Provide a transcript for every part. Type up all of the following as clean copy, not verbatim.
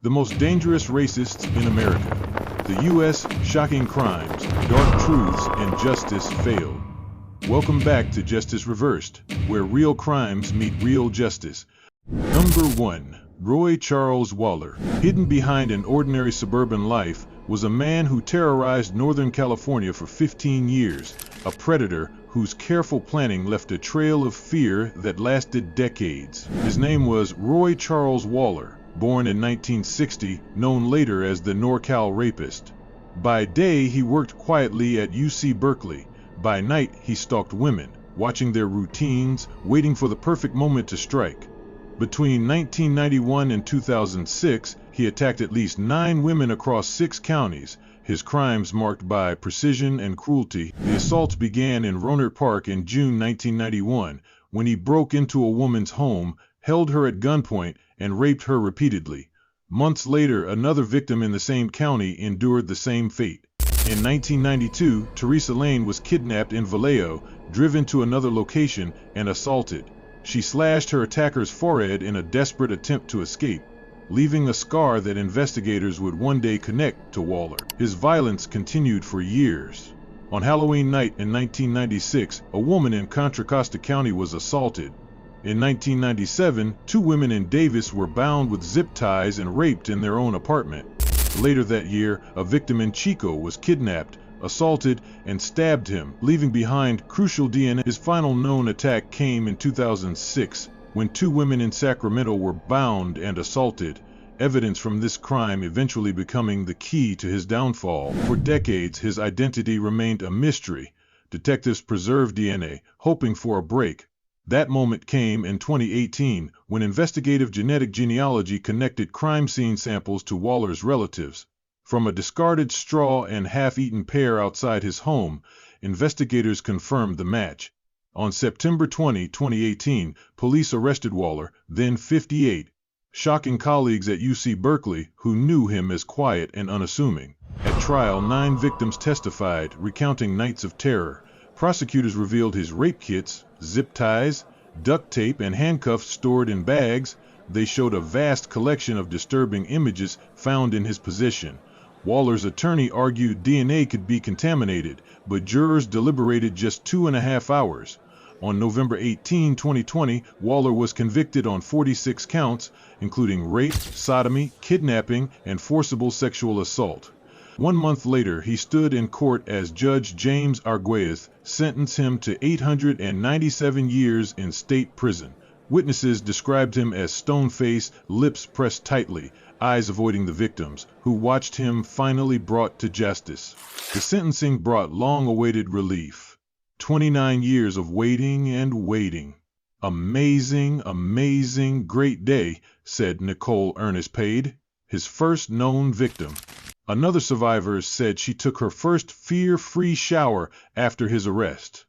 The most dangerous racists in America. The U.S. Shocking crimes, dark truths, and justice failed. Welcome back to Justice Reversed, where real crimes meet real justice. Number 1. Roy Charles Waller. Hidden behind an ordinary suburban life was a man who terrorized Northern California for 15 years, a predator whose careful planning left a trail of fear that lasted decades. His name was Roy Charles Waller, born in 1960, known later as the NorCal Rapist. By day, he worked quietly at UC Berkeley. By night, he stalked women, watching their routines, waiting for the perfect moment to strike. Between 1991 and 2006, he attacked at least 9 women across 6 counties, his crimes marked by precision and cruelty. The assaults began in Rohnert Park in June 1991, when he broke into a woman's home, held her at gunpoint, and raped her repeatedly. Months later, another victim in the same county endured the same fate. In 1992, Teresa Lane was kidnapped in Vallejo, driven to another location, and assaulted. She slashed her attacker's forehead in a desperate attempt to escape, leaving a scar that investigators would one day connect to Waller. His violence continued for years. On Halloween night in 1996, a woman in Contra Costa County was assaulted. In 1997, 2 women in Davis were bound with zip ties and raped in their own apartment. Later that year, a victim in Chico was kidnapped, assaulted, and stabbed him, leaving behind crucial DNA. His final known attack came in 2006, when 2 women in Sacramento were bound and assaulted, evidence from this crime eventually becoming the key to his downfall. For decades, his identity remained a mystery. Detectives preserved DNA, hoping for a break. That moment came in 2018, when investigative genetic genealogy connected crime scene samples to Waller's relatives. From a discarded straw and half-eaten pear outside his home, investigators confirmed the match. On September 20, 2018, police arrested Waller, then 58, shocking colleagues at UC Berkeley who knew him as quiet and unassuming. At trial, 9 victims testified, recounting nights of terror. Prosecutors revealed his rape kits, zip ties, duct tape, and handcuffs stored in bags. They showed a vast collection of disturbing images found in his possession. Waller's attorney argued DNA could be contaminated, but jurors deliberated just 2.5 hours. On November 18, 2020, Waller was convicted on 46 counts, including rape, sodomy, kidnapping, and forcible sexual assault. 1 month later, he stood in court as Judge James Arguez sentenced him to 897 years in state prison. Witnesses described him as stone-faced, lips pressed tightly, eyes avoiding the victims, who watched him finally brought to justice. The sentencing brought long-awaited relief. 29 years of waiting and waiting. Amazing, amazing, great day, said Nicole Ernest Pade, his first known victim. Another survivor said she took her first fear-free shower after his arrest.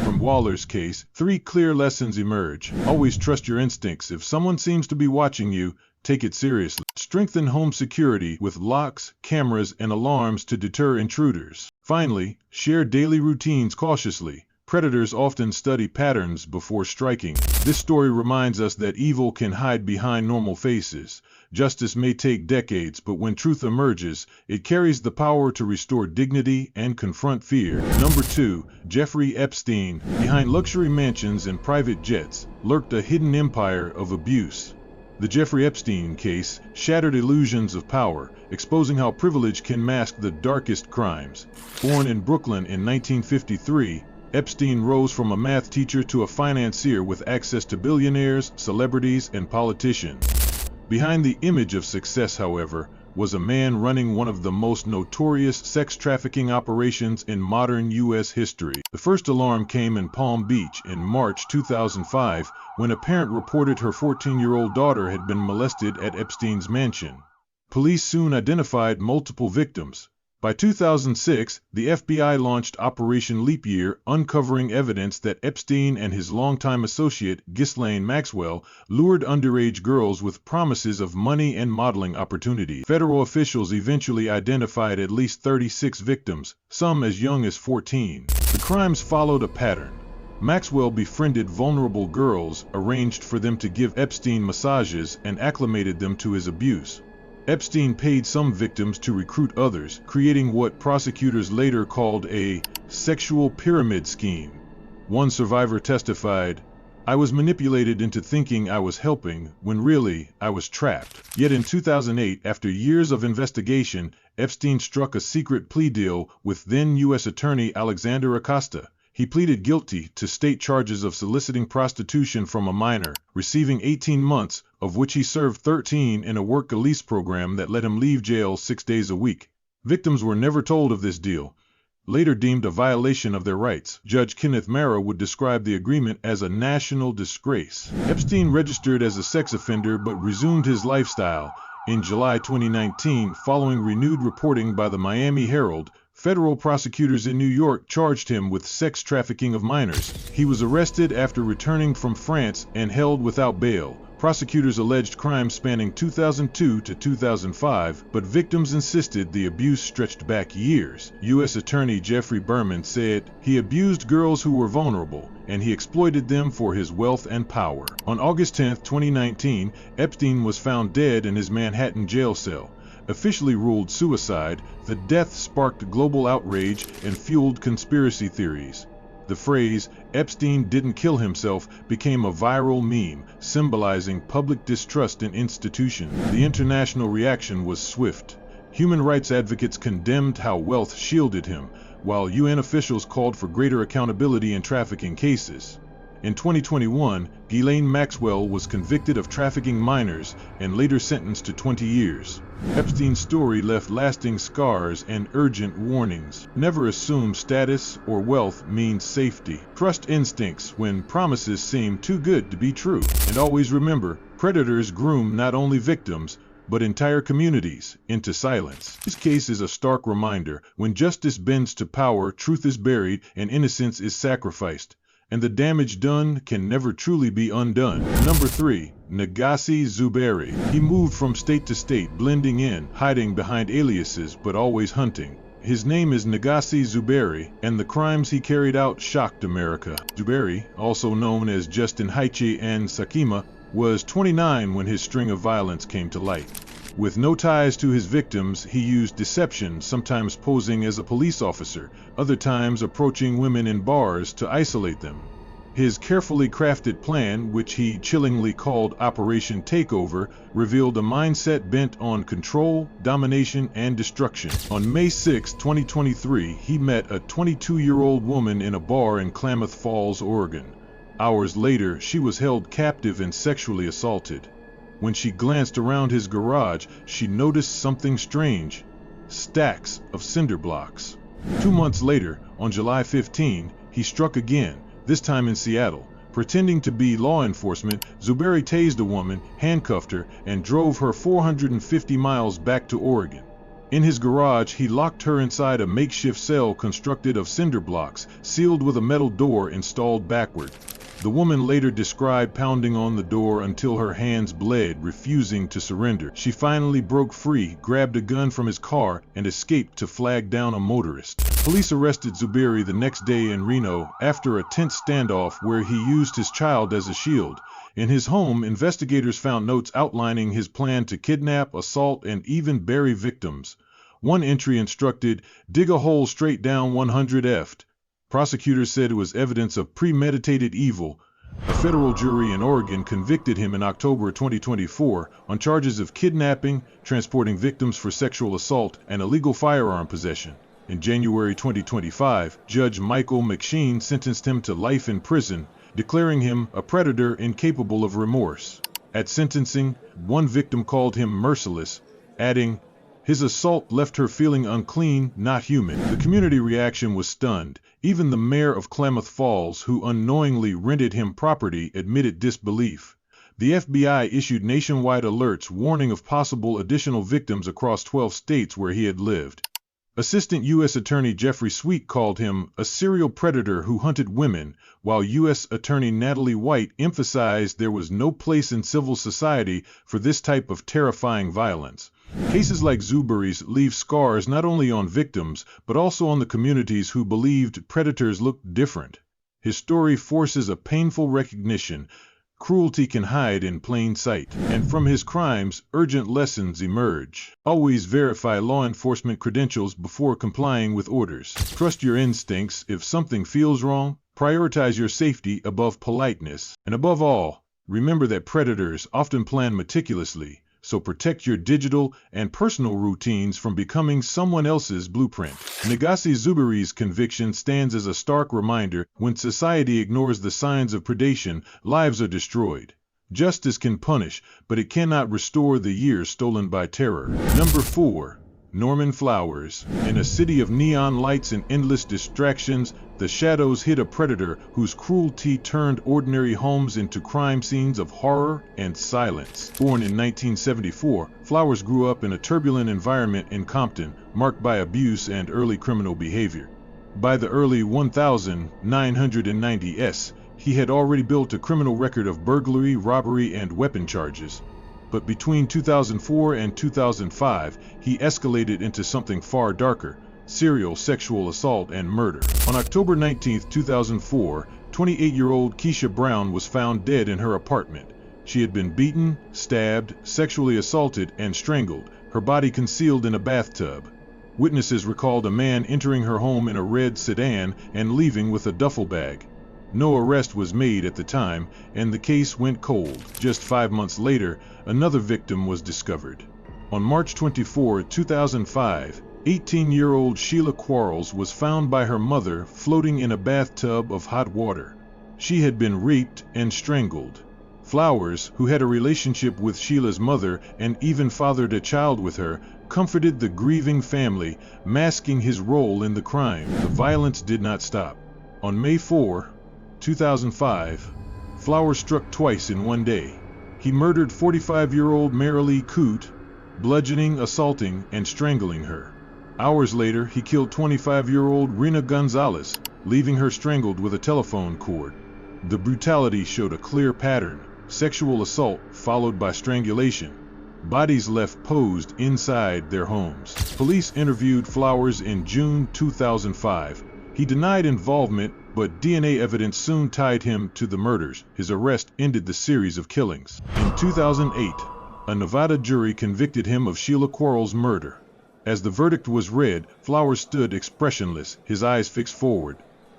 From Waller's case, 3 clear lessons emerge. Always trust your instincts. If someone seems to be watching you, take it seriously. Strengthen home security with locks, cameras, and alarms to deter intruders. Finally, share daily routines cautiously. Predators often study patterns before striking. This story reminds us that evil can hide behind normal faces. Justice may take decades, but when truth emerges, it carries the power to restore dignity and confront fear. Number 2. Jeffrey Epstein. Behind luxury mansions and private jets lurked a hidden empire of abuse. The Jeffrey Epstein case shattered illusions of power, exposing how privilege can mask the darkest crimes. Born in Brooklyn in 1953, Epstein rose from a math teacher to a financier with access to billionaires, celebrities, and politicians. Behind the image of success, however, was a man running one of the most notorious sex trafficking operations in modern U.S. history. The first alarm came in Palm Beach in March 2005, when a parent reported her 14-year-old daughter had been molested at Epstein's mansion. Police soon identified multiple victims. By 2006, the FBI launched Operation Leap Year, uncovering evidence that Epstein and his longtime associate, Ghislaine Maxwell, lured underage girls with promises of money and modeling opportunities. Federal officials eventually identified at least 36 victims, some as young as 14. The crimes followed a pattern. Maxwell befriended vulnerable girls, arranged for them to give Epstein massages, and acclimated them to his abuse. Epstein paid some victims to recruit others, creating what prosecutors later called a sexual pyramid scheme. One survivor testified, "I was manipulated into thinking I was helping, when really, I was trapped." Yet in 2008, after years of investigation, Epstein struck a secret plea deal with then U.S. Attorney Alexander Acosta. He pleaded guilty to state charges of soliciting prostitution from a minor, receiving 18 months, of which he served 13 in a work release program that let him leave jail 6 days a week. Victims were never told of this deal, later deemed a violation of their rights. Judge Kenneth Mara would describe the agreement as a national disgrace. Epstein registered as a sex offender but resumed his lifestyle. In July 2019, following renewed reporting by the Miami Herald, federal prosecutors in New York charged him with sex trafficking of minors. He was arrested after returning from France and held without bail. Prosecutors alleged crimes spanning 2002 to 2005, but victims insisted the abuse stretched back years. U.S. Attorney Geoffrey Berman said he abused girls who were vulnerable, and he exploited them for his wealth and power. On August 10, 2019, Epstein was found dead in his Manhattan jail cell. Officially ruled suicide, the death sparked global outrage and fueled conspiracy theories. The phrase, "Epstein didn't kill himself," became a viral meme, symbolizing public distrust in institutions. The international reaction was swift. Human rights advocates condemned how wealth shielded him, while UN officials called for greater accountability in trafficking cases. In 2021, Ghislaine Maxwell was convicted of trafficking minors and later sentenced to 20 years. Epstein's story left lasting scars and urgent warnings. Never assume status or wealth means safety. Trust instincts when promises seem too good to be true. And always remember, predators groom not only victims, but entire communities into silence. This case is a stark reminder: when justice bends to power, truth is buried and innocence is sacrificed. And the damage done can never truly be undone. Number 3. Negasi Zuberi. He moved from state to state, blending in, hiding behind aliases, but always hunting. His name is Negasi Zuberi, and the crimes he carried out shocked America. Zuberi, also known as Justin Haichi and Sakima, was 29 when his string of violence came to light. With no ties to his victims, he used deception, sometimes posing as a police officer, other times approaching women in bars to isolate them. His carefully crafted plan, which he chillingly called Operation Takeover, revealed a mindset bent on control, domination, and destruction. On May 6, 2023, he met a 22-year-old woman in a bar in Klamath Falls, Oregon. Hours later, she was held captive and sexually assaulted. When she glanced around his garage, she noticed something strange: stacks of cinder blocks. 2 months later, on July 15, he struck again, this time in Seattle. Pretending to be law enforcement, Zuberi tased a woman, handcuffed her, and drove her 450 miles back to Oregon. In his garage, he locked her inside a makeshift cell constructed of cinder blocks, sealed with a metal door installed backward. The woman later described pounding on the door until her hands bled, refusing to surrender. She finally broke free, grabbed a gun from his car, and escaped to flag down a motorist. Police arrested Zuberi the next day in Reno after a tense standoff where he used his child as a shield. In his home, investigators found notes outlining his plan to kidnap, assault, and even bury victims. One entry instructed, "Dig a hole straight down 100ft." Prosecutors said it was evidence of premeditated evil. A federal jury in Oregon convicted him in October 2024 on charges of kidnapping, transporting victims for sexual assault, and illegal firearm possession. In January 2025, Judge Michael McSheen sentenced him to life in prison, declaring him a predator incapable of remorse. At sentencing, one victim called him merciless, adding, "His assault left her feeling unclean, not human." The community reaction was stunned. Even the mayor of Klamath Falls, who unknowingly rented him property, admitted disbelief. The FBI issued nationwide alerts warning of possible additional victims across 12 states where he had lived. Assistant U.S. Attorney Jeffrey Sweet called him a serial predator who hunted women, while U.S. Attorney Natalie White emphasized there was no place in civil society for this type of terrifying violence. Cases like Zuberi's leave scars not only on victims, but also on the communities who believed predators looked different. His story forces a painful recognition. Cruelty can hide in plain sight, and from his crimes, urgent lessons emerge. Always verify law enforcement credentials before complying with orders. Trust your instincts. If something feels wrong, prioritize your safety above politeness. And above all, remember that predators often plan meticulously, so protect your digital and personal routines from becoming someone else's blueprint. Negasi Zuberi's conviction stands as a stark reminder: when society ignores the signs of predation, lives are destroyed. Justice can punish, but it cannot restore the years stolen by terror. Number 4. Norman Flowers. In a city of neon lights and endless distractions, the shadows hid a predator whose cruelty turned ordinary homes into crime scenes of horror and silence. Born in 1974, Flowers grew up in a turbulent environment in Compton, marked by abuse and early criminal behavior. By the early 1990s, he had already built a criminal record of burglary, robbery, and weapon charges. But between 2004 and 2005, he escalated into something far darker: serial sexual assault and murder. On October 19, 2004, 28-year-old Keisha Brown was found dead in her apartment. She had been beaten, stabbed, sexually assaulted, and strangled, her body concealed in a bathtub. Witnesses recalled a man entering her home in a red sedan and leaving with a duffel bag. No arrest was made at the time, and the case went cold. Just 5 months later, another victim was discovered. On March 24, 2005, 18-year-old Sheila Quarles was found by her mother floating in a bathtub of hot water. She had been raped and strangled. Flowers, who had a relationship with Sheila's mother and even fathered a child with her, comforted the grieving family, masking his role in the crime. The violence did not stop. On May 4, 2005, Flowers struck twice in one day. He murdered 45-year-old Marilee Coote, bludgeoning, assaulting, and strangling her. Hours later, he killed 25-year-old Rena Gonzalez, leaving her strangled with a telephone cord. The brutality showed a clear pattern: sexual assault followed by strangulation. Bodies left posed inside their homes. Police interviewed Flowers in June 2005. He denied involvement, but DNA evidence soon tied him to the murders. His arrest ended the series of killings. In 2008, a Nevada jury convicted him of Sheila Quarles' murder. As the verdict was read, Flowers stood expressionless, his eyes fixed forward.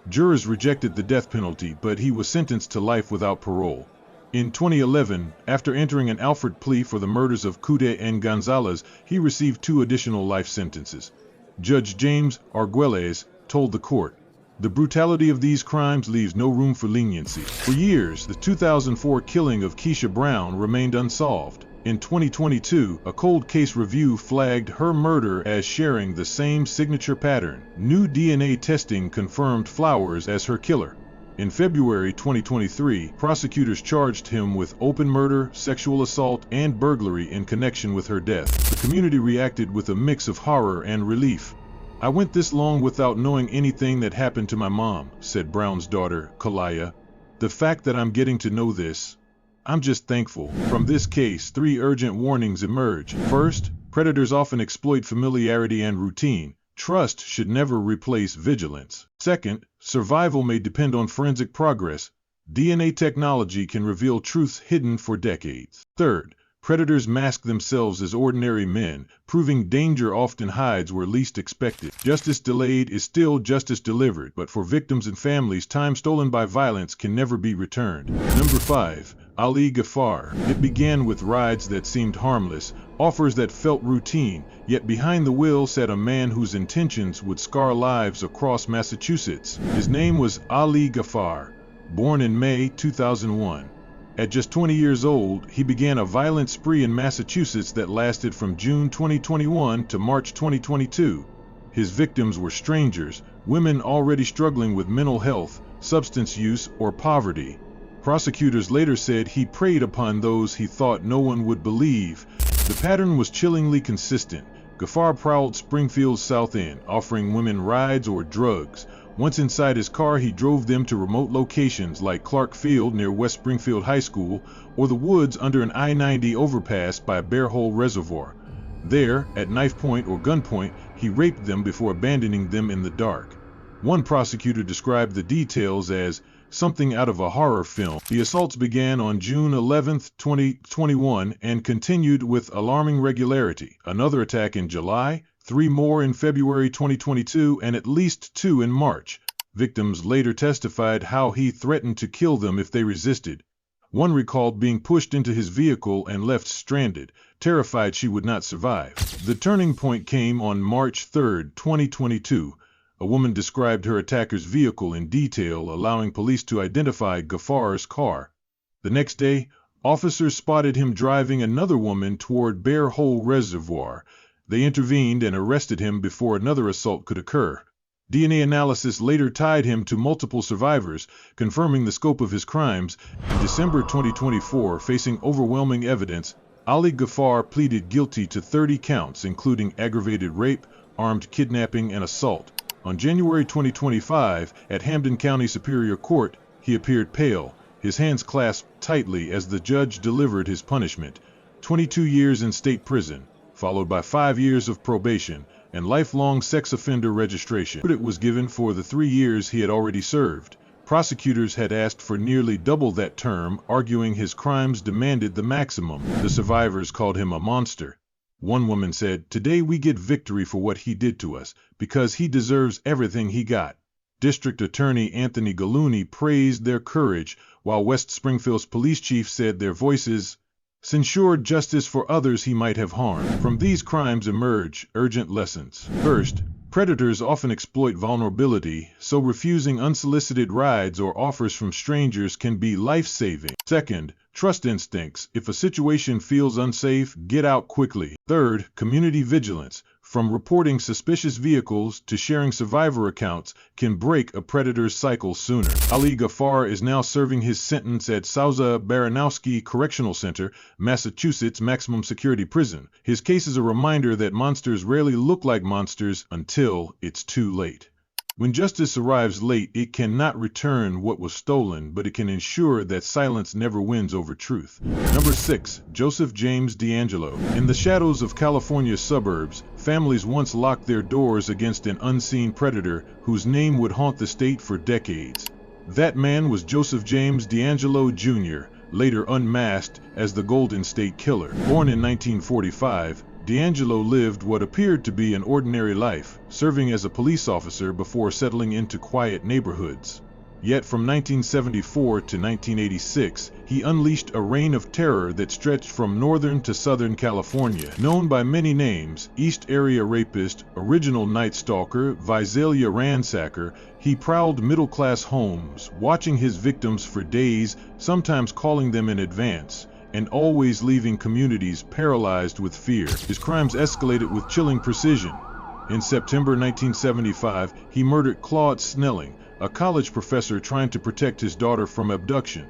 Jurors rejected the death penalty, but he was sentenced to life without parole. In 2011, after entering an Alford plea for the murders of Coote and Gonzalez, he received 2 additional life sentences. Judge James Arguelles told the court, "The brutality of these crimes leaves no room for leniency." For years, the 2004 killing of Keisha Brown remained unsolved. In 2022, a cold case review flagged her murder as sharing the same signature pattern. New DNA testing confirmed Flowers as her killer. In February 2023, prosecutors charged him with open murder, sexual assault, and burglary in connection with her death. The community reacted with a mix of horror and relief. "I went this long without knowing anything that happened to my mom," said Brown's daughter, Kalaya. "The fact that I'm getting to know this, I'm just thankful." From this case, 3 urgent warnings emerge. First, predators often exploit familiarity and routine. Trust should never replace vigilance. Second, survival may depend on forensic progress. DNA technology can reveal truths hidden for decades. Third, predators mask themselves as ordinary men, proving danger often hides where least expected. Justice delayed is still justice delivered, but for victims and families, time stolen by violence can never be returned. Number 5. Ali Ghaffar. It began with rides that seemed harmless, offers that felt routine, yet behind the wheel sat a man whose intentions would scar lives across Massachusetts. His name was Ali Ghaffar, born in May 2001. At just 20 years old, he began a violent spree in Massachusetts that lasted from June 2021 to March 2022. His victims were strangers, women already struggling with mental health, substance use, or poverty. Prosecutors later said he preyed upon those he thought no one would believe. The pattern was chillingly consistent. Ghaffar prowled Springfield's South End, offering women rides or drugs. Once inside his car, he drove them to remote locations like Clark Field near West Springfield High School, or the woods under an I-90 overpass by Bear Hole Reservoir. There, at knife point or gunpoint, he raped them before abandoning them in the dark. One prosecutor described the details as something out of a horror film. The assaults began on June 11, 2021 and continued with alarming regularity. Another attack in July, 3 more in February 2022, and at least 2 in March. Victims later testified how he threatened to kill them if they resisted. One recalled being pushed into his vehicle and left stranded, terrified she would not survive. The turning point came on March 3, 2022. A woman described her attacker's vehicle in detail, allowing police to identify Ghaffar's car. The next day, officers spotted him driving another woman toward Bear Hole Reservoir. They intervened and arrested him before another assault could occur. DNA analysis later tied him to multiple survivors, confirming the scope of his crimes. In December 2024, facing overwhelming evidence, Ali Ghaffar pleaded guilty to 30 counts, including aggravated rape, armed kidnapping, and assault. On January 2025, at Hampden County Superior Court, he appeared pale, his hands clasped tightly as the judge delivered his punishment: 22 years in state prison, followed by 5 years of probation and lifelong sex offender registration. It was given for the 3 years he had already served. Prosecutors had asked for nearly double that term, arguing his crimes demanded the maximum. The survivors called him a monster. One woman said, "Today we get victory for what he did to us, because he deserves everything he got." District Attorney Anthony Gallooni praised their courage, while West Springfield's police chief said their voices ensured justice for others he might have harmed. From these crimes emerge urgent lessons. First, predators often exploit vulnerability, so refusing unsolicited rides or offers from strangers can be life-saving. Second, trust instincts. If a situation feels unsafe, get out quickly. Third, community vigilance. From reporting suspicious vehicles to sharing survivor accounts can break a predator's cycle sooner. Ali Ghaffar is now serving his sentence at Souza Baranowski Correctional Center, Massachusetts Maximum Security Prison. His case is a reminder that monsters rarely look like monsters until it's too late. When justice arrives late, it cannot return what was stolen, but it can ensure that silence never wins over truth. Number 6. Joseph James DeAngelo. In the shadows of California's suburbs, families once locked their doors against an unseen predator whose name would haunt the state for decades. That man was Joseph James DeAngelo Jr., later unmasked as the Golden State Killer. Born in 1945, DeAngelo lived what appeared to be an ordinary life, serving as a police officer before settling into quiet neighborhoods. Yet from 1974 to 1986, he unleashed a reign of terror that stretched from northern to southern California. Known by many names, East Area Rapist, Original Night Stalker, Visalia Ransacker, he prowled middle-class homes, watching his victims for days, sometimes calling them in advance, and always leaving communities paralyzed with fear. His crimes escalated with chilling precision. In September 1975, he murdered Claude Snelling, a college professor trying to protect his daughter from abduction.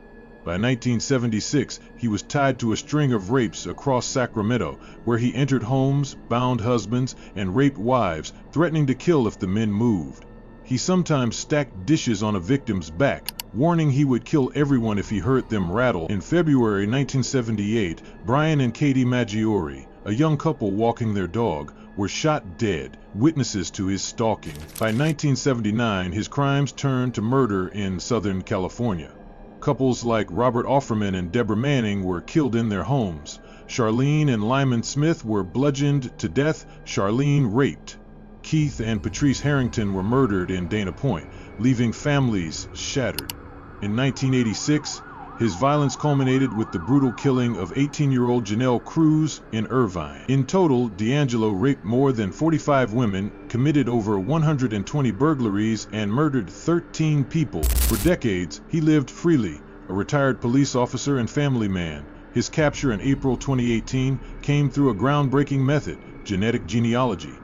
By 1976, he was tied to a string of rapes across Sacramento, where he entered homes, bound husbands, and raped wives, threatening to kill if the men moved. He sometimes stacked dishes on a victim's back, warning he would kill everyone if he heard them rattle. In February 1978, Brian and Katie Maggiore, a young couple walking their dog, were shot dead, witnesses to his stalking. By 1979, his crimes turned to murder in Southern California. Couples like Robert Offerman and Deborah Manning were killed in their homes. Charlene and Lyman Smith were bludgeoned to death, Charlene raped. Keith and Patrice Harrington were murdered in Dana Point, leaving families shattered. In 1986, his violence culminated with the brutal killing of 18-year-old Janelle Cruz in Irvine. In total, DeAngelo raped more than 45 women, committed over 120 burglaries, and murdered 13 people. For decades, he lived freely, a retired police officer and family man. His capture in April 2018 came through a groundbreaking method, genetic genealogy.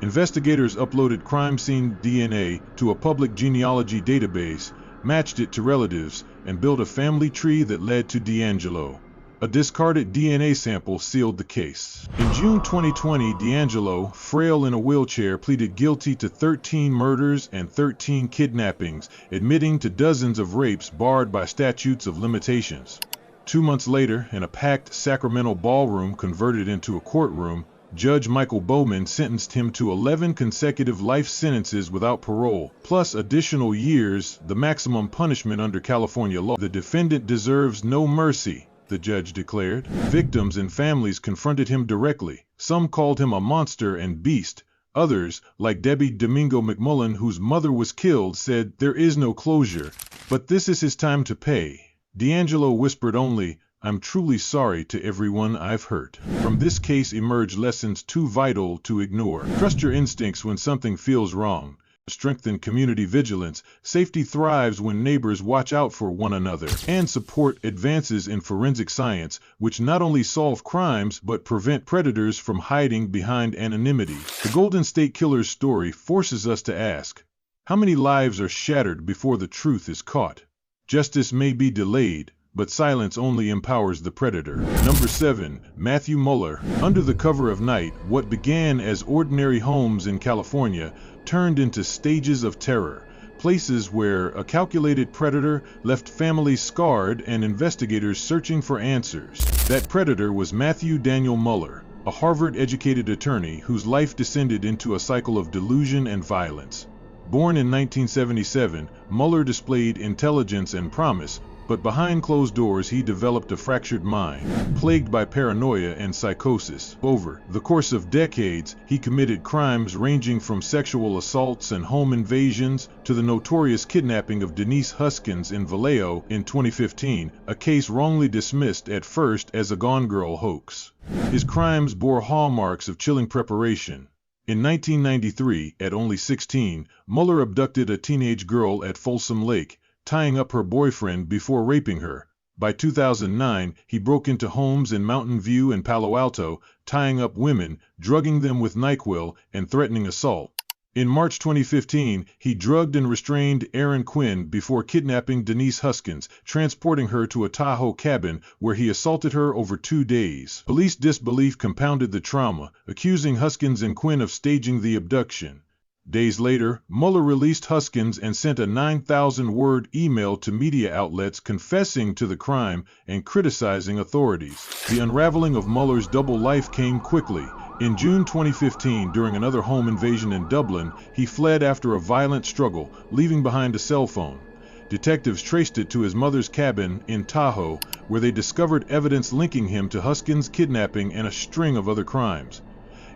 Investigators uploaded crime scene DNA to a public genealogy database, matched it to relatives, and built a family tree that led to DeAngelo. A discarded DNA sample sealed the case. In June 2020, DeAngelo, frail in a wheelchair, pleaded guilty to 13 murders and 13 kidnappings, admitting to dozens of rapes barred by statutes of limitations. 2 months later, in a packed Sacramento ballroom converted into a courtroom, Judge Michael Bowman sentenced him to 11 consecutive life sentences without parole, plus additional years, the maximum punishment under California law. The defendant deserves no mercy, the judge declared. Victims and families confronted him directly. Some called him a monster and beast. Others, like Debbie Domingo McMullen, whose mother was killed, said, "There is no closure, but this is his time to pay." DeAngelo whispered only, "I'm truly sorry to everyone I've hurt." From this case emerged lessons too vital to ignore. Trust your instincts when something feels wrong. Strengthen community vigilance. Safety thrives when neighbors watch out for one another. And support advances in forensic science, which not only solve crimes but prevent predators from hiding behind anonymity. The Golden State Killer's story forces us to ask, how many lives are shattered before the truth is caught? Justice may be delayed, but silence only empowers the predator. Number 7. Matthew Muller. Under the cover of night, what began as ordinary homes in California turned into stages of terror, places where a calculated predator left families scarred and investigators searching for answers. That predator was Matthew Daniel Muller, a Harvard-educated attorney whose life descended into a cycle of delusion and violence. Born in 1977, Muller displayed intelligence and promise, but behind closed doors he developed a fractured mind, plagued by paranoia and psychosis. Over the course of decades, he committed crimes ranging from sexual assaults and home invasions to the notorious kidnapping of Denise Huskins in Vallejo in 2015, a case wrongly dismissed at first as a Gone Girl hoax. His crimes bore hallmarks of chilling preparation. In 1993, at only 16, Muller abducted a teenage girl at Folsom Lake, tying up her boyfriend before raping her. By 2009, he broke into homes in Mountain View and Palo Alto, tying up women, drugging them with NyQuil, and threatening assault. In March 2015, he drugged and restrained Erin Quinn before kidnapping Denise Huskins, transporting her to a Tahoe cabin where he assaulted her over 2 days. Police disbelief compounded the trauma, accusing Huskins and Quinn of staging the abduction. Days later, Muller released Huskins and sent a 9,000-word email to media outlets confessing to the crime and criticizing authorities. The unraveling of Muller's double life came quickly. In June 2015, during another home invasion in Dublin, he fled after a violent struggle, leaving behind a cell phone. Detectives traced it to his mother's cabin in Tahoe, where they discovered evidence linking him to Huskins' kidnapping and a string of other crimes.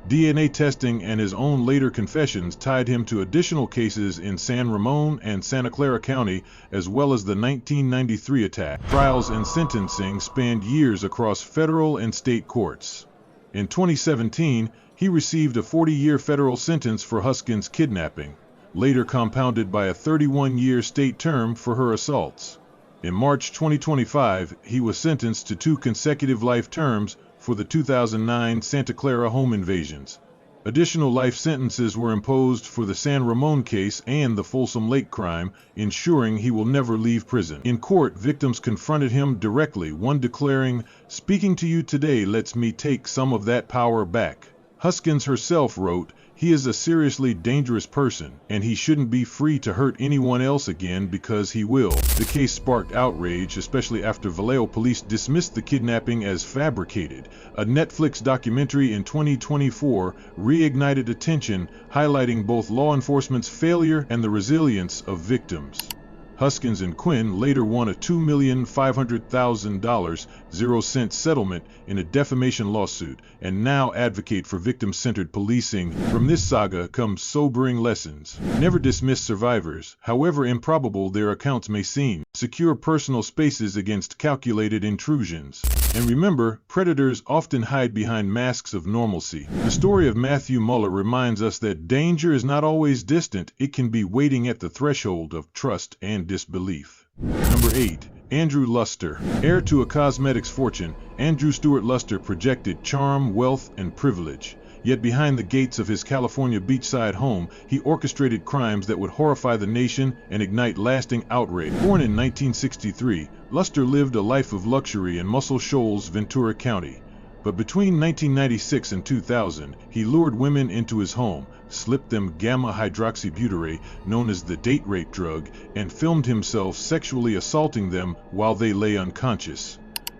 DNA testing and his own later confessions tied him to additional cases in San Ramon and Santa Clara County, as well as the 1993 attack. Trials and sentencing spanned years across federal and state courts. In 2017, he received a 40-year federal sentence for Huskins' kidnapping, later compounded by a 31-year state term for her assaults. In March 2025, he was sentenced to 2 consecutive life terms for the 2009 Santa Clara home invasions. Additional life sentences were imposed for the San Ramon case and the Folsom Lake crime, ensuring he will never leave prison. In court, victims confronted him directly, one declaring, "Speaking to you today lets me take some of that power back." Huskins herself wrote, "He is a seriously dangerous person, and he shouldn't be free to hurt anyone else again because he will." The case sparked outrage, especially after Vallejo police dismissed the kidnapping as fabricated. A Netflix documentary in 2024 reignited attention, highlighting both law enforcement's failure and the resilience of victims. Huskins and Quinn later won a $2,500,000 0-cent settlement in a defamation lawsuit, and now advocate for victim-centered policing. From this saga comes sobering lessons. Never dismiss survivors, however improbable their accounts may seem. Secure personal spaces against calculated intrusions. And remember, predators often hide behind masks of normalcy. The story of Matthew Muller reminds us that danger is not always distant, it can be waiting at the threshold of trust and disbelief. Number 8. Andrew Luster. Heir to a cosmetics fortune, Andrew Stewart Luster projected charm, wealth, and privilege. Yet behind the gates of his California beachside home, he orchestrated crimes that would horrify the nation and ignite lasting outrage. Born in 1963, Luster lived a life of luxury in Muscle Shoals, Ventura County. But between 1996 and 2000, he lured women into his home, slipped them gamma-hydroxybutyrate, known as the date rape drug, and filmed himself sexually assaulting them while they lay unconscious.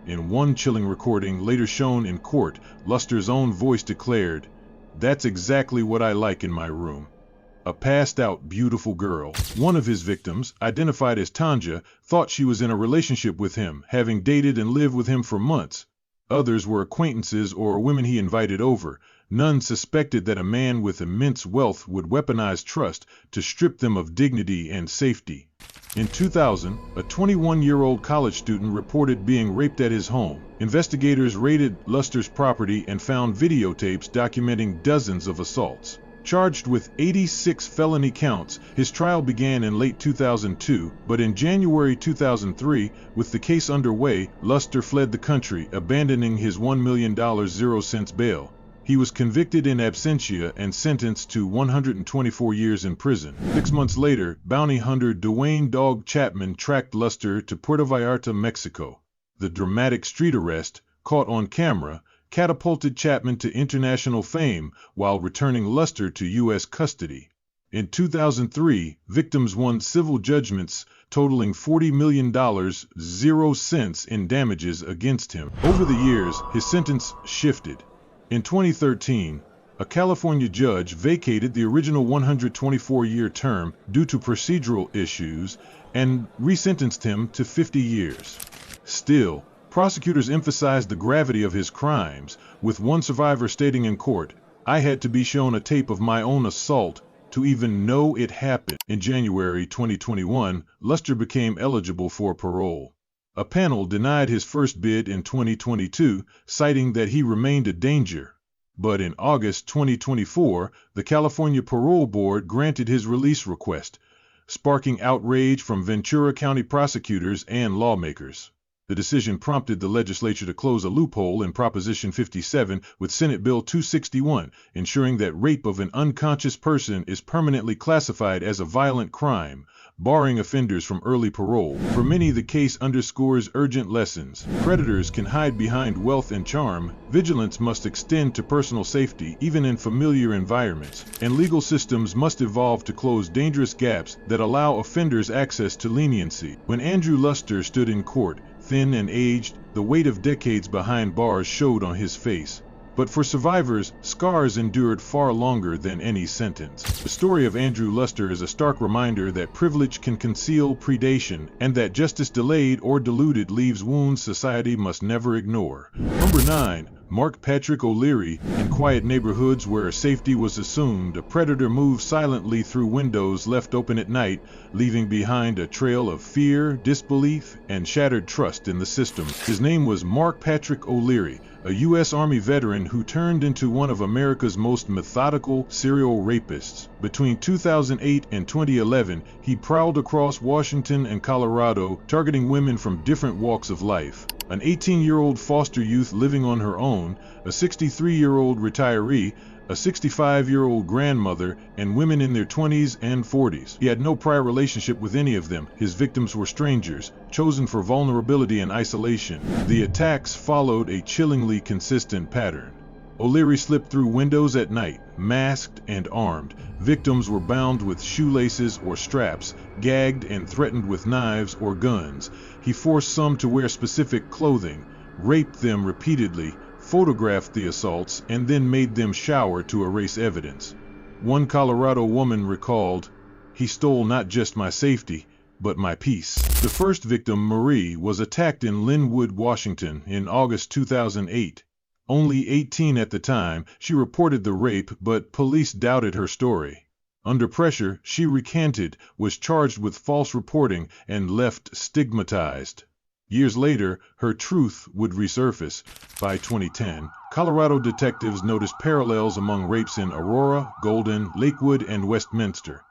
In one chilling recording later shown in court, Luster's own voice declared, "That's exactly what I like in my room. A passed-out beautiful girl." One of his victims, identified as Tanja, thought she was in a relationship with him, having dated and lived with him for months. Others were acquaintances or women he invited over. None suspected that a man with immense wealth would weaponize trust to strip them of dignity and safety. In 2000, a 21-year-old college student reported being raped at his home. Investigators raided Luster's property and found videotapes documenting dozens of assaults. Charged with 86 felony counts, his trial began in late 2002, but in January 2003, with the case underway, Luster fled the country, abandoning his $1 million 0-cents bail. He was convicted in absentia and sentenced to 124 years in prison. 6 months later, bounty hunter Dwayne "Dog" Chapman tracked Luster to Puerto Vallarta, Mexico. The dramatic street arrest, caught on camera, catapulted Chapman to international fame while returning Luster to U.S. custody. In 2003, victims won civil judgments totaling $40 million 0 cents in damages against him. Over the years, his sentence shifted. In 2013, a California judge vacated the original 124-year term due to procedural issues and resentenced him to 50 years. Still, prosecutors emphasized the gravity of his crimes, with one survivor stating in court, "I had to be shown a tape of my own assault to even know it happened." In January 2021, Luster became eligible for parole. A panel denied his first bid in 2022, citing that he remained a danger. But in August 2024, the California Parole Board granted his release request, sparking outrage from Ventura County prosecutors and lawmakers. The decision prompted the legislature to close a loophole in Proposition 57 with Senate Bill 261, ensuring that rape of an unconscious person is permanently classified as a violent crime, barring offenders from early parole. For many, the case underscores urgent lessons. Predators can hide behind wealth and charm. Vigilance must extend to personal safety, even in familiar environments. And legal systems must evolve to close dangerous gaps that allow offenders access to leniency. When Andrew Luster stood in court, thin and aged, the weight of decades behind bars showed on his face. But for survivors, scars endured far longer than any sentence. The story of Andrew Luster is a stark reminder that privilege can conceal predation, and that justice delayed or diluted leaves wounds society must never ignore. Number 9. Marc Patrick O'Leary. In quiet neighborhoods where safety was assumed, a predator moved silently through windows left open at night, leaving behind a trail of fear, disbelief, and shattered trust in the system. His name was Marc Patrick O'Leary, a U.S. Army veteran who turned into one of America's most methodical serial rapists. Between 2008 and 2011, he prowled across Washington and Colorado, targeting women from different walks of life. An 18-year-old foster youth living on her own, a 63-year-old retiree, a 65-year-old grandmother, and women in their 20s and 40s. He had no prior relationship with any of them. His victims were strangers, chosen for vulnerability and isolation. The attacks followed a chillingly consistent pattern. O'Leary slipped through windows at night, masked and armed. Victims were bound with shoelaces or straps, gagged and threatened with knives or guns. He forced some to wear specific clothing, raped them repeatedly, photographed the assaults, and then made them shower to erase evidence. One Colorado woman recalled, "He stole not just my safety, but my peace." The first victim, Marie, was attacked in Linwood, Washington in August 2008. Only 18 at the time, she reported the rape, but police doubted her story. Under pressure, she recanted, was charged with false reporting, and left stigmatized. Years later, her truth would resurface. By 2010, Colorado detectives noticed parallels among rapes in Aurora, Golden, Lakewood, and Westminster.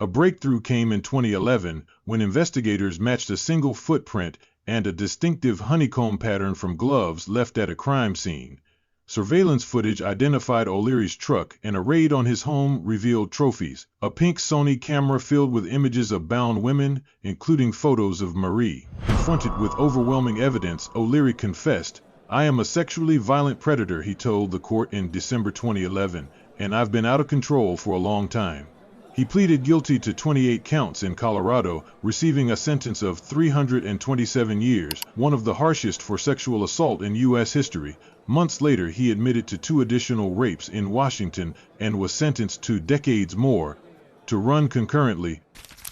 A breakthrough came in 2011 when investigators matched a single footprint and a distinctive honeycomb pattern from gloves left at a crime scene. Surveillance footage identified O'Leary's truck, and a raid on his home revealed trophies. A pink Sony camera filled with images of bound women, including photos of Marie. Confronted with overwhelming evidence, O'Leary confessed, "I am a sexually violent predator," he told the court in December 2011, "and I've been out of control for a long time." He pleaded guilty to 28 counts in Colorado, receiving a sentence of 327 years, one of the harshest for sexual assault in U.S. history. Months later, he admitted to 2 additional rapes in Washington and was sentenced to decades more to run concurrently.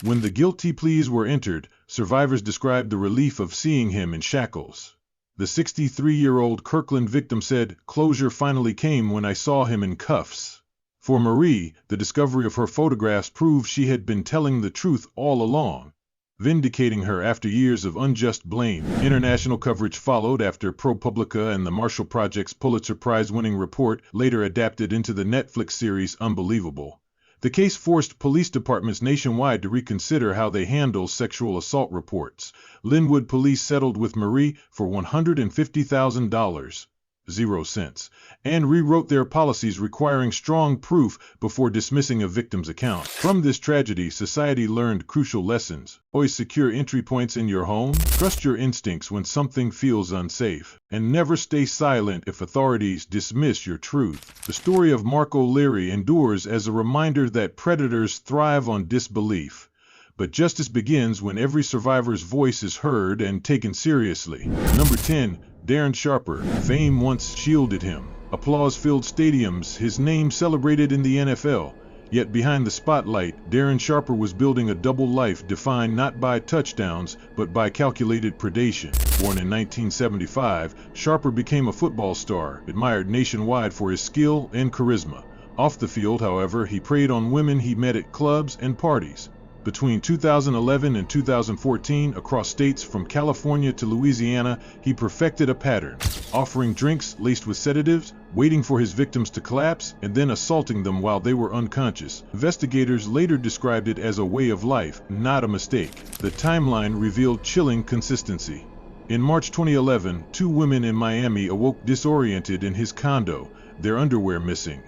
When the guilty pleas were entered, survivors described the relief of seeing him in shackles. The 63-year-old Kirkland victim said, "Closure finally came when I saw him in cuffs." For Marie, the discovery of her photographs proved she had been telling the truth all along, vindicating her after years of unjust blame. International coverage followed after ProPublica and the Marshall Project's Pulitzer Prize-winning report, later adapted into the Netflix series Unbelievable. The case forced police departments nationwide to reconsider how they handle sexual assault reports. Linwood police settled with Marie for $150,000, 0 cents, and rewrote their policies requiring strong proof before dismissing a victim's account. From this tragedy, society learned crucial lessons. Always secure entry points in your home, trust your instincts when something feels unsafe, and never stay silent if authorities dismiss your truth. The story of Marc O'Leary endures as a reminder that predators thrive on disbelief. But justice begins when every survivor's voice is heard and taken seriously. Number 10. Darren Sharper. Fame once shielded him. Applause-filled stadiums, his name celebrated in the NFL. Yet behind the spotlight, Darren Sharper was building a double life defined not by touchdowns, but by calculated predation. Born in 1975, Sharper became a football star, admired nationwide for his skill and charisma. Off the field, however, he preyed on women he met at clubs and parties. Between 2011 and 2014, across states from California to Louisiana, he perfected a pattern, offering drinks laced with sedatives, waiting for his victims to collapse, and then assaulting them while they were unconscious. Investigators later described it as a way of life, not a mistake. The timeline revealed chilling consistency. In March 2011, 2 women in Miami awoke disoriented in his condo, their underwear missing.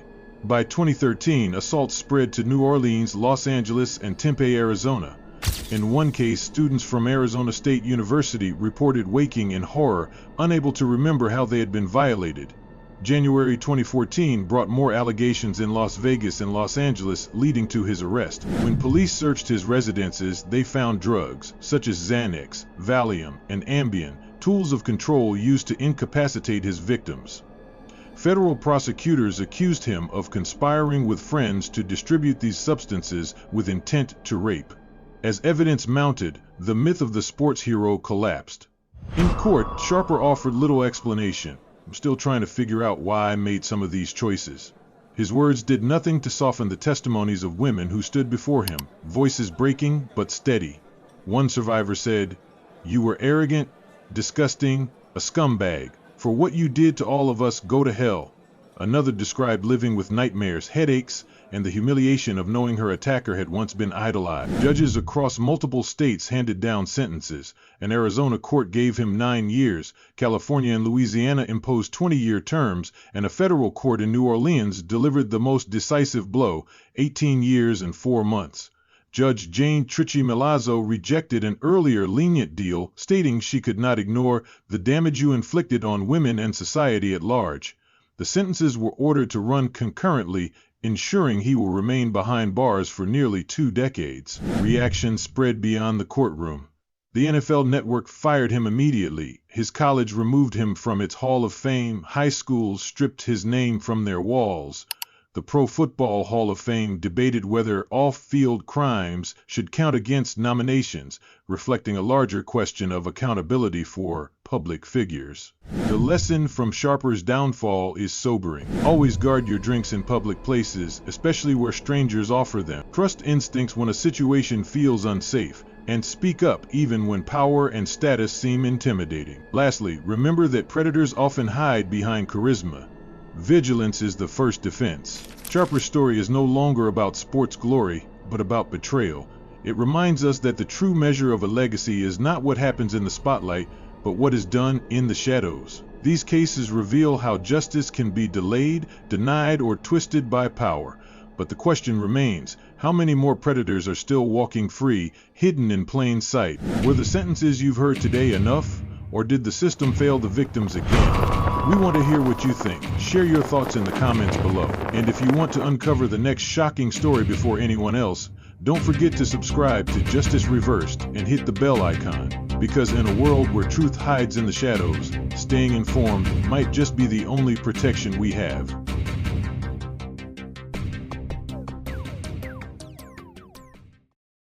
By 2013, assaults spread to New Orleans, Los Angeles, and Tempe, Arizona. In one case, students from Arizona State University reported waking in horror, unable to remember how they had been violated. January 2014 brought more allegations in Las Vegas and Los Angeles, leading to his arrest. When police searched his residences, they found drugs, such as Xanax, Valium, and Ambien, tools of control used to incapacitate his victims. Federal prosecutors accused him of conspiring with friends to distribute these substances with intent to rape. As evidence mounted, the myth of the sports hero collapsed. In court, Sharper offered little explanation. "I'm still trying to figure out why I made some of these choices." His words did nothing to soften the testimonies of women who stood before him, voices breaking but steady. One survivor said, "You were arrogant, disgusting, a scumbag. For what you did to all of us, go to hell." Another described living with nightmares, headaches, and the humiliation of knowing her attacker had once been idolized. Judges across multiple states handed down sentences. An Arizona court gave him 9 years, California and Louisiana imposed 20-year terms, and a federal court in New Orleans delivered the most decisive blow, 18 years and 4 months. Judge Jane Trichy-Milazzo rejected an earlier lenient deal, stating she could not ignore the damage you inflicted on women and society at large. The sentences were ordered to run concurrently, ensuring he will remain behind bars for nearly 2 decades. Reaction spread beyond the courtroom. The NFL Network fired him immediately. His college removed him from its Hall of Fame. High schools stripped his name from their walls. The Pro Football Hall of Fame debated whether off-field crimes should count against nominations, reflecting a larger question of accountability for public figures. The lesson from Sharper's downfall is sobering. Always guard your drinks in public places, especially where strangers offer them. Trust instincts when a situation feels unsafe, and speak up even when power and status seem intimidating. Lastly, remember that predators often hide behind charisma. Vigilance is the first defense. Sharper's story is no longer about sports glory, but about betrayal. It reminds us that the true measure of a legacy is not what happens in the spotlight, but what is done in the shadows. These cases reveal how justice can be delayed, denied, or twisted by power. But the question remains, how many more predators are still walking free, hidden in plain sight? Were the sentences you've heard today enough? Or did the system fail the victims again? We want to hear what you think. Share your thoughts in the comments below. And if you want to uncover the next shocking story before anyone else, don't forget to subscribe to Justice Reversed and hit the bell icon, because in a world where truth hides in the shadows, staying informed might just be the only protection we have.